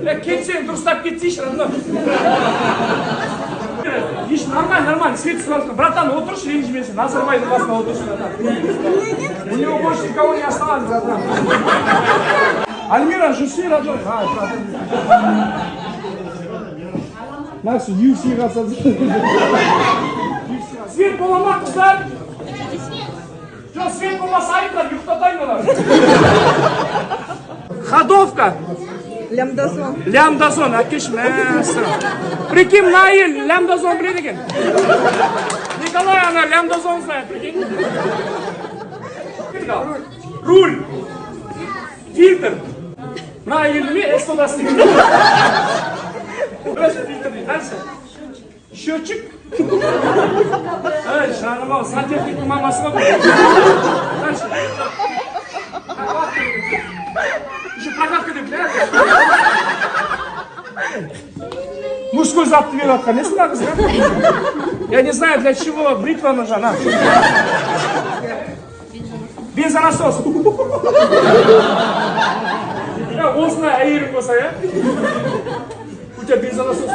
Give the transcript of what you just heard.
Кетсең, дұрыстап кетсейші, ана. Еш, нормально, свет сразу. Братан, отыршы, ренжімесін. Назарбайдың басына отыршы, братан. У него больше никого не осталось, братан. Альмира, жүрсе, родной. Максу, UFC қатсады. Свет бола ма, қыздар? Жоқ, свет болмаса айтылар, ұйықтатайын олар. Ходовка. Лямдазон. Лямдазон, әкеш мәсір. Прикинь, мына әйел лямдазон біледі екен. Николай, ана лямдазон знает, прикинь. Руль. Фильтр. Мына әйел ме, эстодасы. Просто фильтр дейді, дальше. Счетчик. Эй, шағым ау, сантехниктің мамасы ма бұл? Дальше. Еще прокатка деп, да? Мужской затты беріп атқан, несін да қызға? Я не знаю, для чего бритва нужна. Бензонасос. Осына әйелің болса, я? У тебя бензонасос.